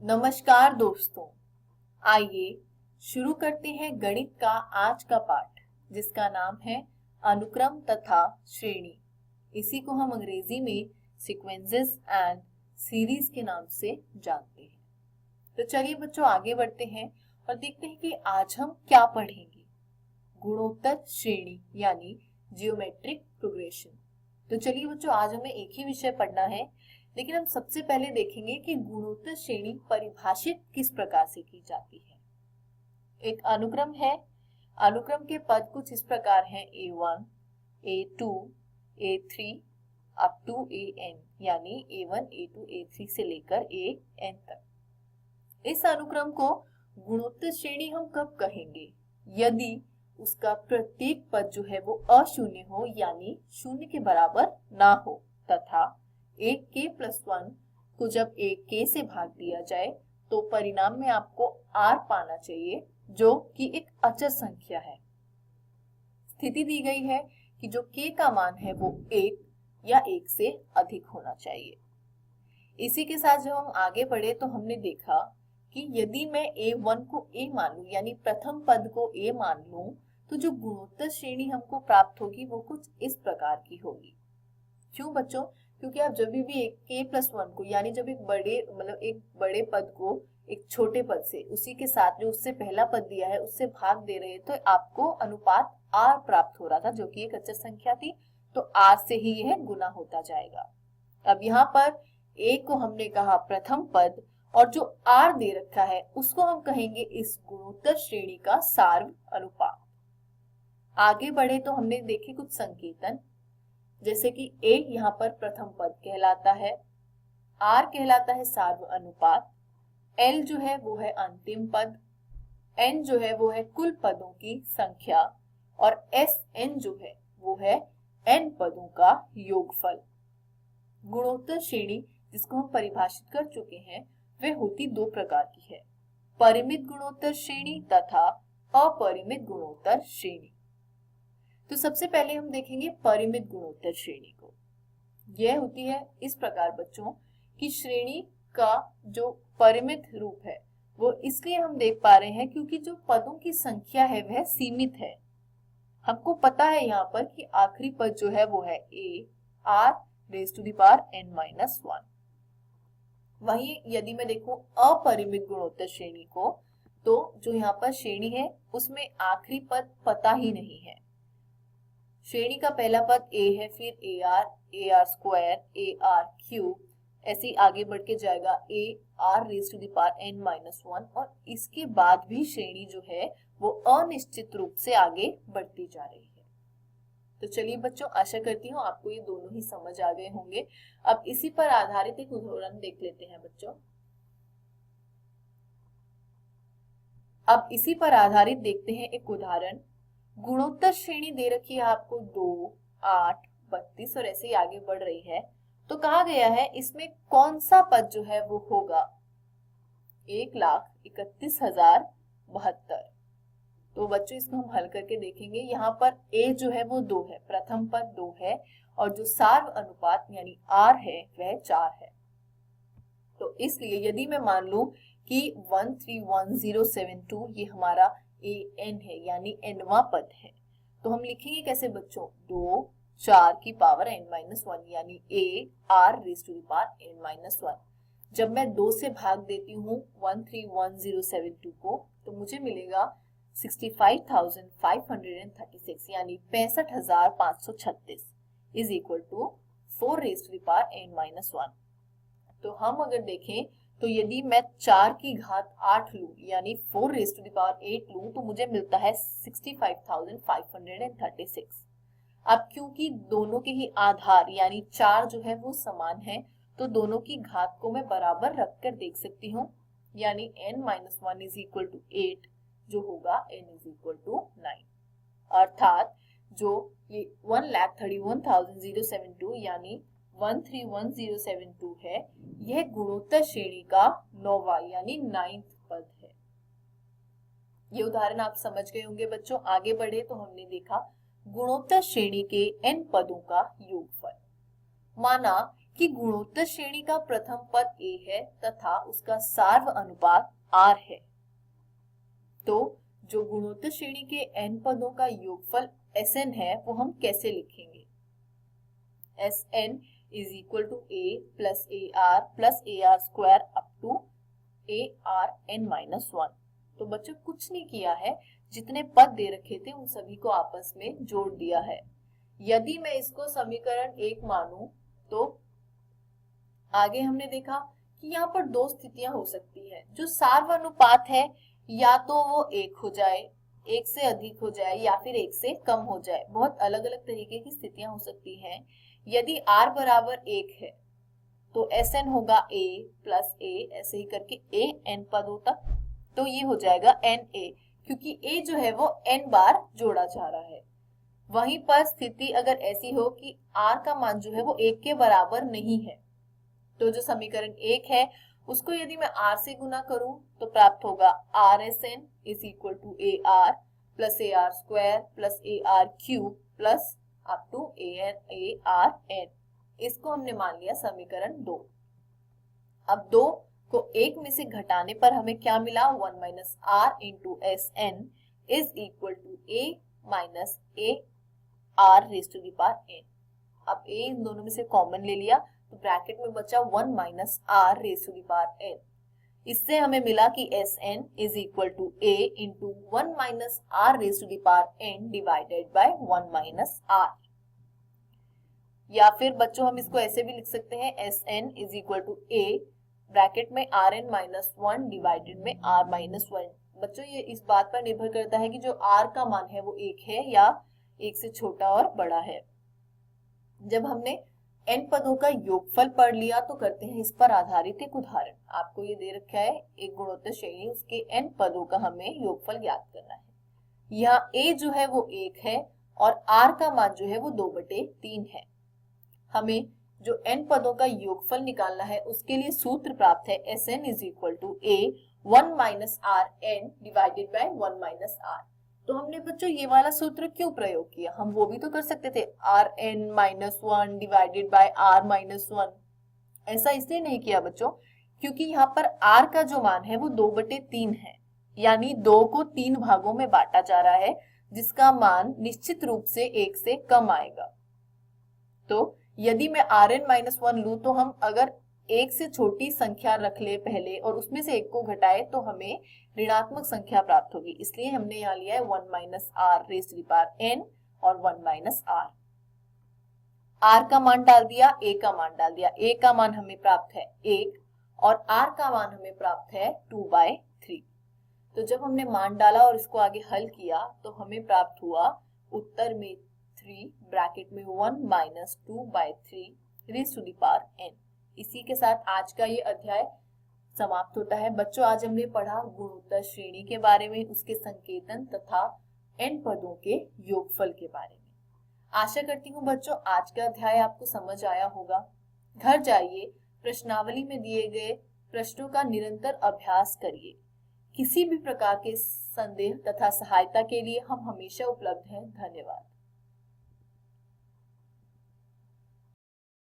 नमस्कार दोस्तों, आइए शुरू करते हैं गणित का आज का पाठ जिसका नाम है अनुक्रम तथा श्रेणी। इसी को हम अंग्रेजी में सीक्वेंसेस एंड सीरीज के नाम से जानते हैं। तो चलिए बच्चों आगे बढ़ते हैं और देखते हैं कि आज हम क्या पढ़ेंगे। गुणोत्तर श्रेणी यानी जियोमेट्रिक प्रोग्रेशन। तो चलिए बच्चों आज हमें एक ही विषय पढ़ना है, लेकिन हम सबसे पहले देखेंगे कि गुणोत्तर श्रेणी परिभाषित किस प्रकार से की जाती है। एक अनुक्रम है, अनुक्रम के पद कुछ इस प्रकार हैं A1, A2, A3 up to AN, यानी A1, A2, A3 से लेकर AN तक। इस अनुक्रम को गुणोत्तर श्रेणी हम कब कहेंगे? यदि उसका प्रत्येक पद जो है वो अशून्य हो, यानी शून्य के बराबर ना हो, तथा एक k प्लस 1 को जब एक k से भाग दिया जाए तो परिणाम में आपको r पाना चाहिए, जो कि एक अचर संख्या है। स्थिति दी गई है कि जो k का मान है वो 1 या 1 से अधिक होना चाहिए। इसी के साथ जब हम आगे बढ़े तो हमने देखा कि यदि मैं A1 को A मान लूं, यानी प्रथम पद को A मान लूं, तो जो गुणोत्तर श्रेणी हमको प्राप्त होगी वो कुछ इस प्रकार की होगी। क्यों बच्चों? क्योंकि आप जब भी एक k प्लस 1 को, यानी जब एक बड़े पद को एक छोटे पद से, उसी के साथ जो उससे पहला पद दिया है उससे भाग दे रहे, तो आपको अनुपात r प्राप्त हो रहा था, जो कि एक अचर संख्या थी, तो r से ही यह गुना होता जाएगा। अब यहाँ पर a को हमने कहा प्रथम पद, और जो r दे रखा है उसको हम कहेंगे इस गुणोत्तर श्रेणी का सार्व अनुपात। आगे बढ़े तो हमने देखे कुछ संकेतन, जैसे कि a यहाँ पर प्रथम पद कहलाता है, r कहलाता है सार्व अनुपात, l जो है वो है अंतिम पद, n जो है वो है कुल पदों की संख्या, और sn जो है वो है n पदों का योगफल। गुणोत्तर श्रेणी जिसको हम परिभाषित कर चुके हैं वह होती दो प्रकार की है, परिमित गुणोत्तर श्रेणी तथा अपरिमित गुणोत्तर श्रेणी। तो सबसे पहले हम देखेंगे परिमित गुणोत्तर श्रेणी को। यह होती है इस प्रकार बच्चों कि श्रेणी का जो परिमित रूप है वो इसलिए हम देख पा रहे हैं क्योंकि जो पदों की संख्या है वह सीमित है। हमको पता है यहाँ पर कि आखिरी पद जो है वो है a r⁻n-1। वहीं यदि मैं देखूं अपरिमित गुणोत्तर श्रेणी को, तो जो यहाँ पर श्रेणी है उसमें आखिरी पद पता ही नहीं है। श्रेणी का पहला पद a है, फिर ar², ar³, ऐसे ही आगे बढ़ के जाएगा ar⁻n-1, और इसके बाद भी श्रेणी जो है वो अनिश्चित रूप से आगे बढ़ती जा रही है। तो चलिए बच्चों, आशा करती हूँ आपको ये दोनों ही समझ आ गए होंगे। अब इसी पर आधारित एक उदाहरण देख लेते हैं बच्चों। अब इसी पर आधारित देखते हैं एक उदाहरण। गुणोत्तर श्रेणी दे रखी है आपको 2, 8, 32 और ऐसे ही आगे बढ़ रही है। तो कहा गया है इसमें कौन सा पद जो है वो होगा 1,31,072। तो बच्चों इसको हम हल करके देखेंगे। यहाँ पर a जो है वो 2 है, प्रथम पद 2 है, और जो सार्व अनुपात यानी r है वह 4 है। तो इसलिए यदि मैं मान लूं कि 131072 ये हमारा an है, यानी nवां पद है, तो हम लिखेंगे कैसे बच्चों? 2 4 की पावर n-1, यानी ar⁻n-1। जब मैं 2 से भाग देती हूँ 131072 को, तो मुझे मिलेगा 65,536, यानी 65,536 इज इक्वल टू 4n-1। तो हम अगर देखें तो यदि मैं 4 की घात 8 लूं, यानी 4⁸ लूं, तो मुझे मिलता है 65,536। अब क्योंकि दोनों के ही आधार यानी 4 जो है वो समान है, तो दोनों की घात को मैं बराबर रखकर देख सकती हूँ, यानी n-1 इज इक्वल टू 8 जो होगा n इज इक्वल टू 9। अर्थात जो ये 1,31,072 यानी 131072 है, यह गुणोत्तर श्रेणी का 9वां यानी 9th पद है। ये उदाहरण आप समझ गए होंगे बच्चों। आगे बढ़े तो हमने देखा गुणोत्तर श्रेणी के n पदों का योगफल। माना कि गुणोत्तर श्रेणी का प्रथम पद a है तथा उसका सार्व अनुपात r है। तो जो गुणोत्तर श्रेणी के n पदों का योगफल Sn है वो हम कैसे लिखेंगे? Sn is equal to a plus ar square up to arn minus 1। तो बच्चों कुछ नहीं किया है, जितने पद दे रखे थे उन सभी को आपस में जोड़ दिया है। यदि मैं इसको समीकरण 1 मानूं तो आगे हमने देखा कि यहाँ पर दो स्थितियां हो सकती है। जो सार्वनुपात है या तो वो 1 हो जाए, 1 से अधिक हो जाए या फिर 1 से कम हो जाए। बहुत अलग अलग तरीके की स्थितियां हो सकती हैं। यदि r बराबर 1 है तो Sn होगा a प्लस a, ऐसे ही करके a n पदों तक, तो ये हो जाएगा Na, क्योंकि a जो है वो n बार जोड़ा जा रहा है। वहीं पर स्थिति अगर ऐसी हो कि r का मान जो है वो 1 के बराबर नहीं है, तो जो समीकरण 1 है उसको यदि मैं r से गुना करूं तो प्राप्त होगा Rsn is equal to ar plus ar square plus ar cube plus up to arn। इसको हमने मान लिया समीकरण 2। अब 2 को 1 में से घटाने पर हमें क्या मिला? 1 minus r into Sn is equal to a minus a r raise to the power n। अब a इन दोनों में से कॉमन ले लिया तो ब्रैकेट में बचा 1 minus r raise to the power n। इससे हमें मिला कि Sn is equal to a into 1 minus r raise to the power n divided by 1 minus r। या फिर बच्चों हम इसको ऐसे भी लिख सकते हैं, Sn is equal to a bracket में Rn माइनस 1 डिवाइडेड में r माइनस 1। बच्चों ये इस बात पर निर्भर करता है कि जो r का मान है वो 1 है या 1 से छोटा और बड़ा है। जब हमने n पदों का योगफल पढ़ लिया तो करते हैं इस पर आधारित एक उदाहरण। आपको ये दे रखा है एक गुणोत्तर श्रेणी, उसके n पदों का हमें योगफल ज्ञात करना है। यहाँ a जो है वो 1 है और r का मान जो है वो 2/3 है। हमें जो n पदों का योगफल निकालना है उसके लिए सूत्र प्राप्त है Sn is equal to a 1 minus R N divided by 1 minus R. तो हमने बच्चों ये वाला सूत्र क्यों प्रयोग किया? हम वो भी तो कर सकते थे, R N minus 1 divided by R minus 1। ऐसा इसलिए नहीं किया बच्चों क्योंकि यहाँ पर r का जो मान है वो 2/3 है, यानी 2 को 3 भागों में बांटा जा रहा है जिसका मान निश्चित रूप से 1 से कम आएगा। तो यदि मैं Rn माइनस 1 लूं तो हम अगर 1 से छोटी संख्या रख ले पहले और उसमें से 1 को घटाए तो हमें ऋणात्मक संख्या प्राप्त होगी। इसलिए हमने यहाँ लिया है 1 minus R raise to the power n और 1 माइनस आर। r का मान डाल दिया, a का मान डाल दिया। a का मान हमें प्राप्त है 1 और r का मान हमें प्राप्त है 2/3। तो जब हमने मान डाला और इसको आगे हल किया तो हमें प्राप्त हुआ उत्तर में 3 ब्रैकेट में 1 minus 2/3 raise to the power n। इसी के साथ आज का ये अध्याय समाप्त होता है। बच्चों आज हमने पढ़ा गुणोत्तर श्रेणी के बारे में, उसके संकेतन तथा n पदों के योगफल के बारे में। आशा करती हूँ बच्चों आज का अध्याय आपको समझ आया होगा। घर जाइए, प्रश्नावली में दिए गए प्रश्नों का निरंतर अभ्यास करिए। किसी भी प्रकार के संदेह तथा सहायता के लिए हम हमेशा उपलब्ध हैं। धन्यवाद।